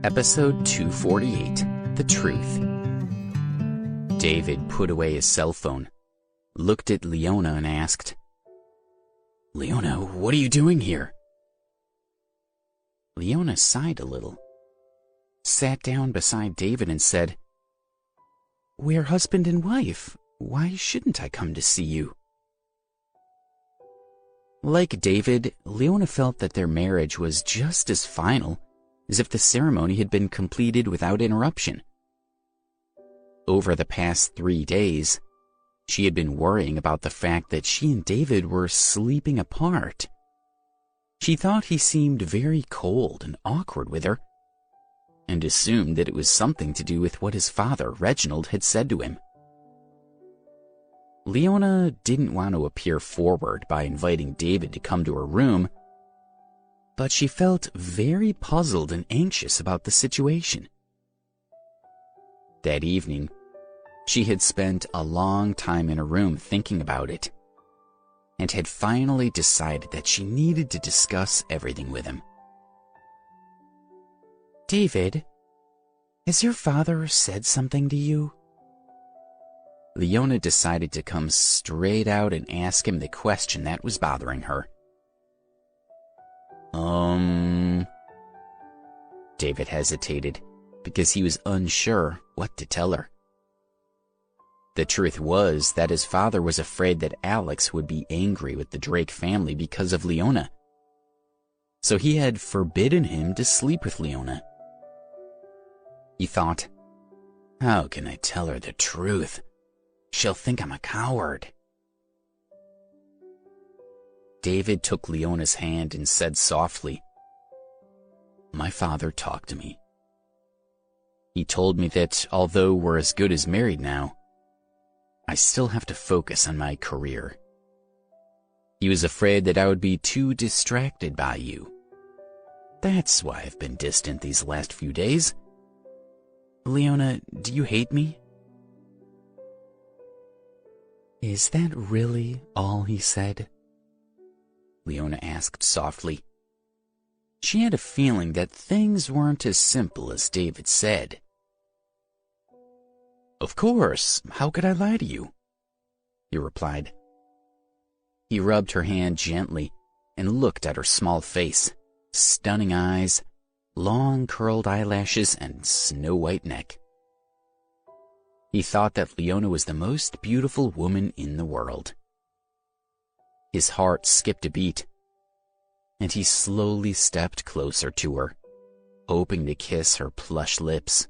Episode 248, The Truth. David put away his cell phone, looked at Leona and asked, "Leona, what are you doing here?" Leona sighed a little, sat down beside David and said, "We're husband and wife. Why shouldn't I come to see you?" Like David, Leona felt that their marriage was just as final as if the ceremony had been completed without interruption. Over the past 3 days, she had been worrying about the fact that she and David were sleeping apart. She thought he seemed very cold and awkward with her, and assumed that it was something to do with what his father, Retold, had said to him. Leona didn't want to appear forward by inviting David to come to her room, but she felt very puzzled and anxious about the situation. That evening, she had spent a long time in her room thinking about it, and had finally decided that she needed to discuss everything with him. "David, has your father said something to you?" Leona decided to come straight out and ask him the question that was bothering her. David hesitated because he was unsure what to tell her. The truth was that his father was afraid that Alex would be angry with the Drake family because of Leona, so he had forbidden him to sleep with Leona. He thought, "How can I tell her the truth? She'll think I'm a coward." David took Leona's hand and said softly, "My father talked to me. He told me that although we're as good as married now, I still have to focus on my career. He was afraid that I would be too distracted by you. That's why I've been distant these last few days. Leona, do you hate me?" "Is that really all he said?" Leona asked softly. She had a feeling that things weren't as simple as David said. "Of course, how could I lie to you?" he replied. He rubbed her hand gently and looked at her small face, stunning eyes, long curled eyelashes, and snow-white neck. He thought that Leona was the most beautiful woman in the world. His heart skipped a beat, and he slowly stepped closer to her, hoping to kiss her plush lips.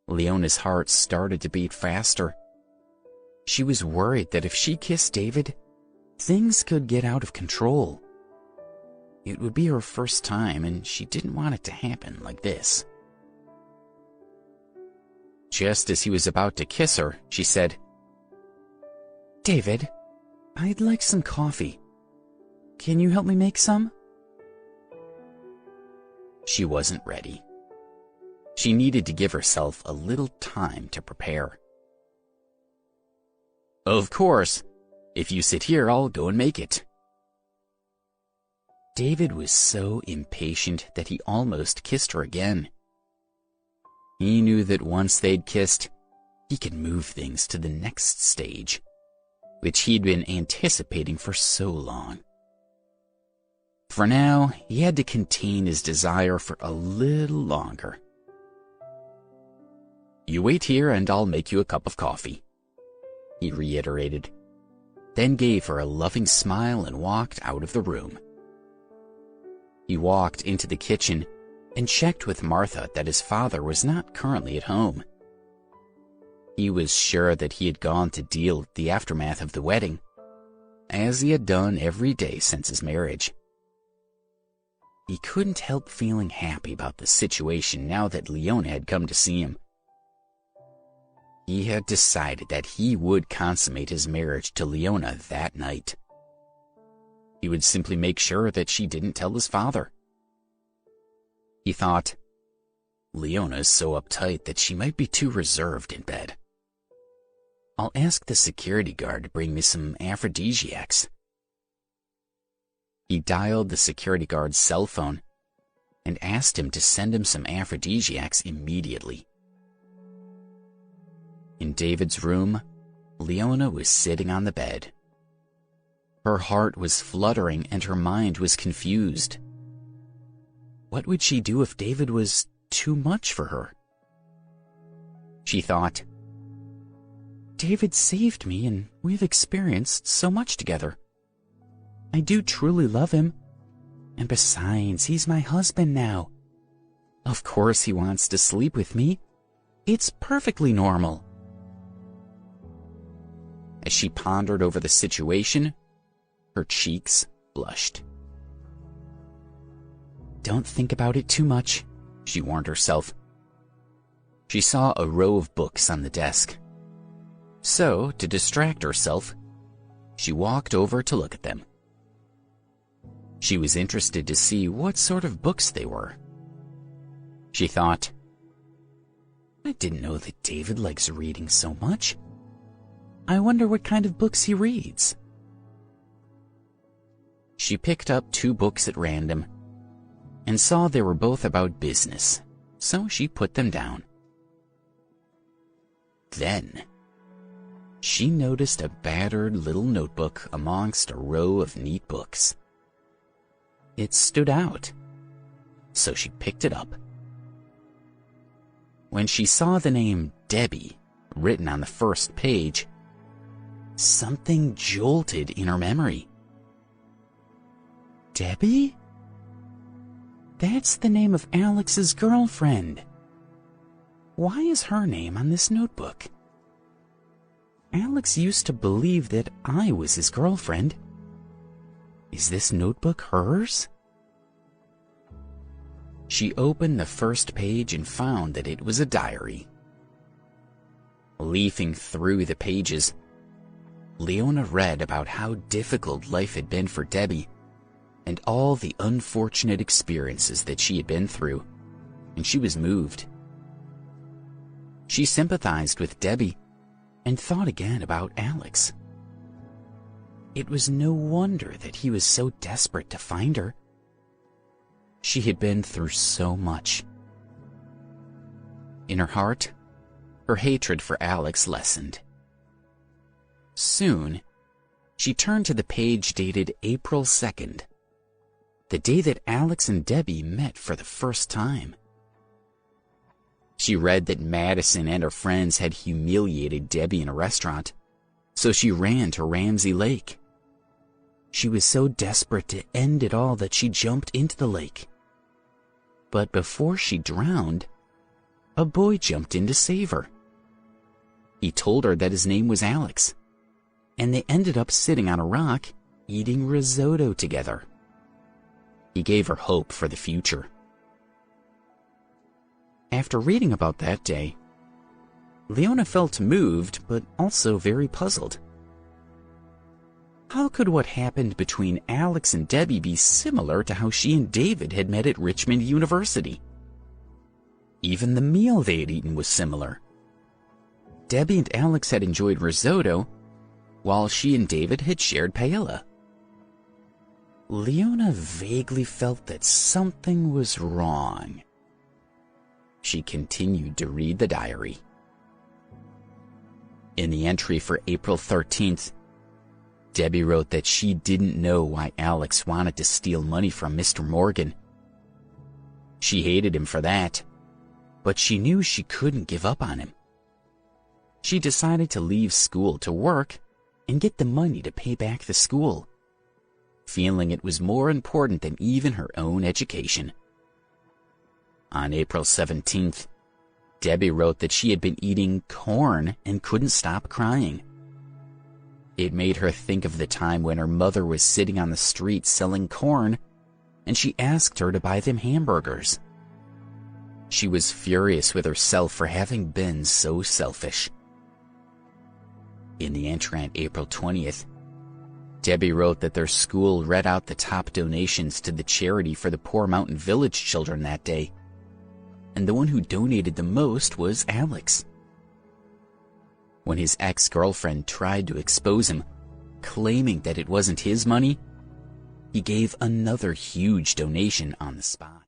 Leona's heart started to beat faster. She was worried that if she kissed David, things could get out of control. It would be her first time, and she didn't want it to happen like this. Just as he was about to kiss her, she said, "David, I'd like some coffee. Can you help me make some?" She wasn't ready. She needed to give herself a little time to prepare. "Of course. If you sit here, I'll go and make it." David was so impatient that he almost kissed her again. He knew that once they'd kissed, he could move things to the next stage, which he'd been anticipating for so long. For now, he had to contain his desire for a little longer. "You wait here and I'll make you a cup of coffee," he reiterated, then gave her a loving smile and walked out of the room. He walked into the kitchen and checked with Martha that his father was not currently at home. He was sure that he had gone to deal with the aftermath of the wedding, as he had done every day since his marriage. He couldn't help feeling happy about the situation now that Leona had come to see him. He had decided that he would consummate his marriage to Leona that night. He would simply make sure that she didn't tell his father. He thought, Leona is so uptight that she might be too reserved in bed. I'll ask the security guard to bring me some aphrodisiacs. He dialed the security guard's cell phone and asked him to send him some aphrodisiacs immediately. In David's room, Leona was sitting on the bed. Her heart was fluttering and her mind was confused. What would she do if David was too much for her? She thought, David saved me and we've experienced so much together. I do truly love him. And besides, he's my husband now. Of course he wants to sleep with me. It's perfectly normal. As she pondered over the situation, her cheeks blushed. Don't think about it too much, she warned herself. She saw a row of books on the desk. So, to distract herself, she walked over to look at them. She was interested to see what sort of books they were. She thought, I didn't know that David likes reading so much. I wonder what kind of books he reads. She picked up 2 books at random and saw they were both about business, so she put them down. Then, she noticed a battered little notebook amongst a row of neat books. It stood out, so she picked it up. When she saw the name Debbie written on the first page, something jolted in her memory. Debbie? That's the name of Alex's girlfriend. Why is her name on this notebook? Alex used to believe that I was his girlfriend. Is this notebook hers? She opened the first page and found that it was a diary. Leafing through the pages, Leona read about how difficult life had been for Debbie and all the unfortunate experiences that she had been through, and she was moved. She sympathized with Debbie and thought again about Alex. It was no wonder that he was so desperate to find her. She had been through so much. In her heart, her hatred for Alex lessened. Soon, she turned to the page dated April 2nd, the day that Alex and Debbie met for the first time. She read that Madison and her friends had humiliated Debbie in a restaurant, so she ran to Ramsey Lake. She was so desperate to end it all that she jumped into the lake. But before she drowned, a boy jumped in to save her. He told her that his name was Alex, and they ended up sitting on a rock eating risotto together. He gave her hope for the future. After reading about that day, Leona felt moved but also very puzzled. How could what happened between Alex and Debbie be similar to how she and David had met at Richmond University? Even the meal they had eaten was similar. Debbie and Alex had enjoyed risotto, while she and David had shared paella. Leona vaguely felt that something was wrong. She continued to read the diary. In the entry for April 13th, Debbie wrote that she didn't know why Alex wanted to steal money from Mr. Morgan. She hated him for that, but she knew she couldn't give up on him. She decided to leave school to work and get the money to pay back the school, feeling it was more important than even her own education. On April 17th, Debbie wrote that she had been eating corn and couldn't stop crying. It made her think of the time when her mother was sitting on the street selling corn, and she asked her to buy them hamburgers. She was furious with herself for having been so selfish. In the entry on April 20th, Debbie wrote that their school read out the top donations to the charity for the Poor Mountain Village children that day, and the one who donated the most was Alex. When his ex-girlfriend tried to expose him, claiming that it wasn't his money, he gave another huge donation on the spot.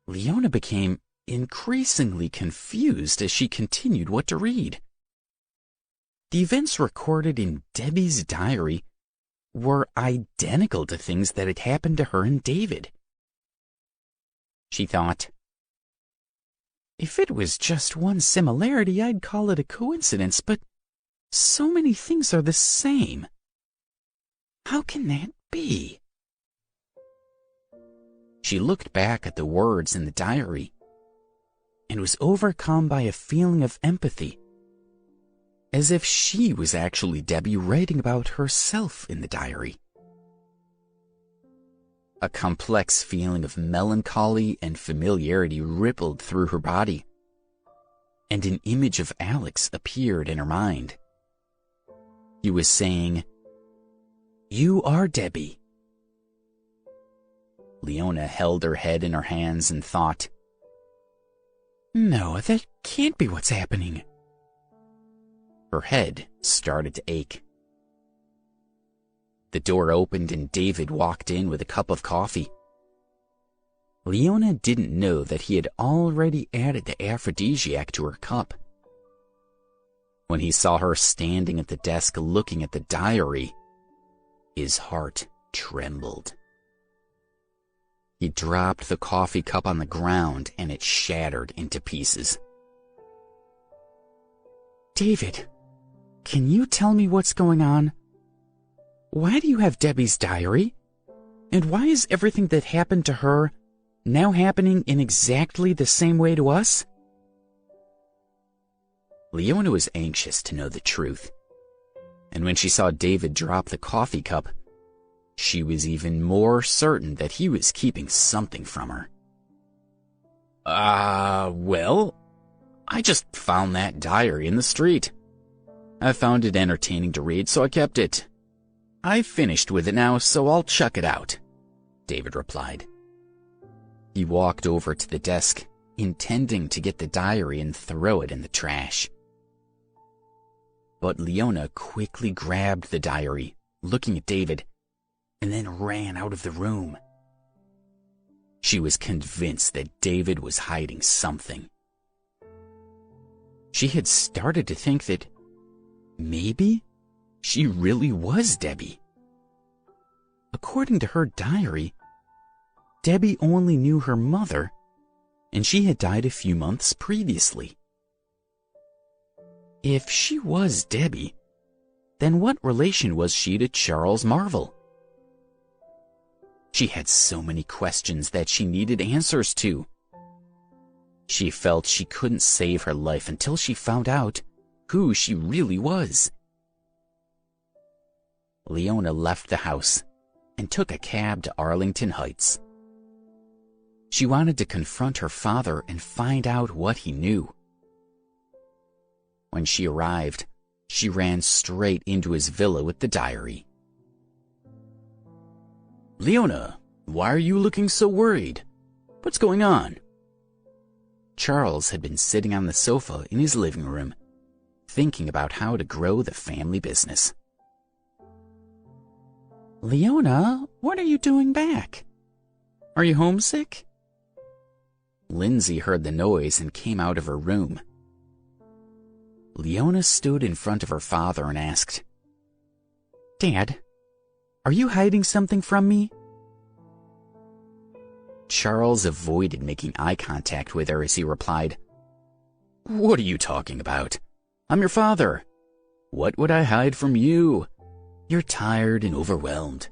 Leona became increasingly confused as she continued what to read. The events recorded in Debbie's diary were identical to things that had happened to her and David. She thought, if it was just one similarity, I'd call it a coincidence, but so many things are the same. How can that be? She looked back at the words in the diary and was overcome by a feeling of empathy, as if she was actually Debbie writing about herself in the diary. A complex feeling of melancholy and familiarity rippled through her body, and an image of Alex appeared in her mind. He was saying, "You are Debbie." Leona held her head in her hands and thought, "No, that can't be what's happening." Her head started to ache. The door opened and David walked in with a cup of coffee. Leona didn't know that he had already added the aphrodisiac to her cup. When he saw her standing at the desk looking at the diary, his heart trembled. He dropped the coffee cup on the ground and it shattered into pieces. "David, can you tell me what's going on? Why do you have Debbie's diary? And why is everything that happened to her now happening in exactly the same way to us?" Leona was anxious to know the truth, and when she saw David drop the coffee cup, she was even more certain that he was keeping something from her. Well, I just found that diary in the street. I found it entertaining to read, so I kept it. I've finished with it now, so I'll chuck it out," David replied. He walked over to the desk, intending to get the diary and throw it in the trash. But Leona quickly grabbed the diary, looking at David, and then ran out of the room. She was convinced that David was hiding something. She had started to think that maybe she really was Debbie. According to her diary, Debbie only knew her mother, and she had died a few months previously. If she was Debbie, then what relation was she to Charles Marvel? She had so many questions that she needed answers to. She felt she couldn't save her life until she found out who she really was. Leona left the house and took a cab to Arlington Heights. She wanted to confront her father and find out what he knew. When she arrived, she ran straight into his villa with the diary. "Leona, why are you looking so worried? What's going on?" Charles had been sitting on the sofa in his living room, thinking about how to grow the family business. "Leona, what are you doing back? Are you homesick?" Lindsay heard the noise and came out of her room. Leona stood in front of her father and asked, "Dad, are you hiding something from me?" Charles avoided making eye contact with her as he replied, "What are you talking about? I'm your father. What would I hide from you? You're tired and overwhelmed.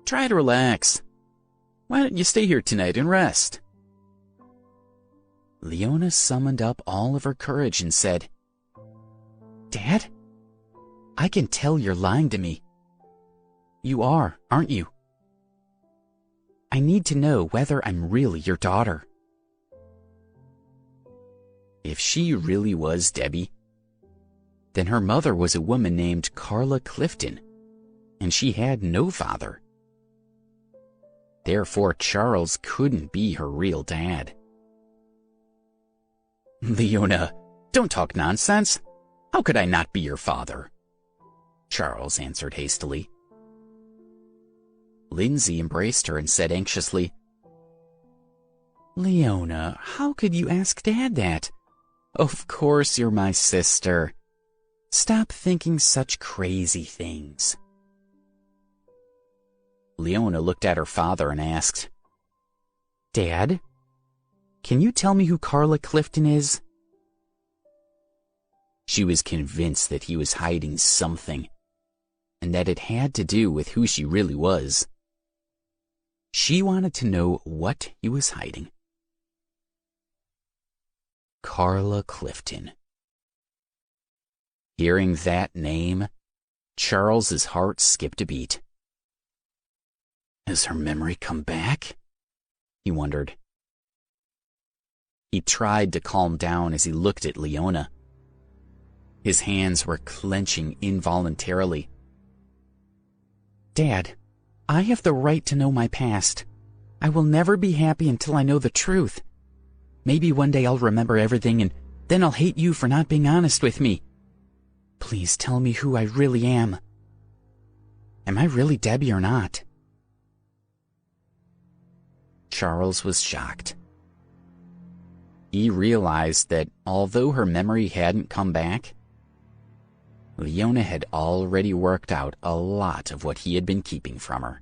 Try to relax. Why don't you stay here tonight and rest?" Leona summoned up all of her courage and said, "Dad, I can tell you're lying to me. You are, aren't you? I need to know whether I'm really your daughter." If she really was Debbie, then her mother was a woman named Carla Clifton, and she had no father. Therefore, Charles couldn't be her real dad. "Leona, don't talk nonsense. How could I not be your father?" Charles answered hastily. Lindsay embraced her and said anxiously, Leona, how could you ask Dad that? Of course you're my sister. Stop thinking such crazy things. Leona looked at her father and asked, Dad, can you tell me who Carla Clifton is? She was convinced that he was hiding something, and that it had to do with who she really was. She wanted to know what he was hiding. Carla Clifton. Hearing that name, Charles's heart skipped a beat. Has her memory come back? He wondered. He tried to calm down as he looked at Leona. His hands were clenching involuntarily. Dad, I have the right to know my past. I will never be happy until I know the truth. Maybe one day I'll remember everything and then I'll hate you for not being honest with me. Please tell me who I really am. Am I really Debbie or not? Charles was shocked. He realized that although her memory hadn't come back, Leona had already worked out a lot of what he had been keeping from her.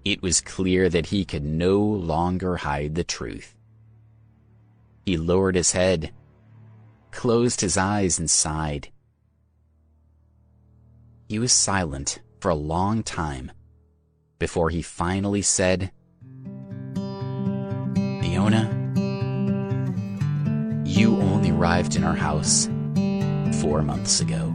It was clear that he could no longer hide the truth. He lowered his head, closed his eyes, and sighed. He was silent for a long time before he finally said, Leona, you only arrived in our house 4 months ago.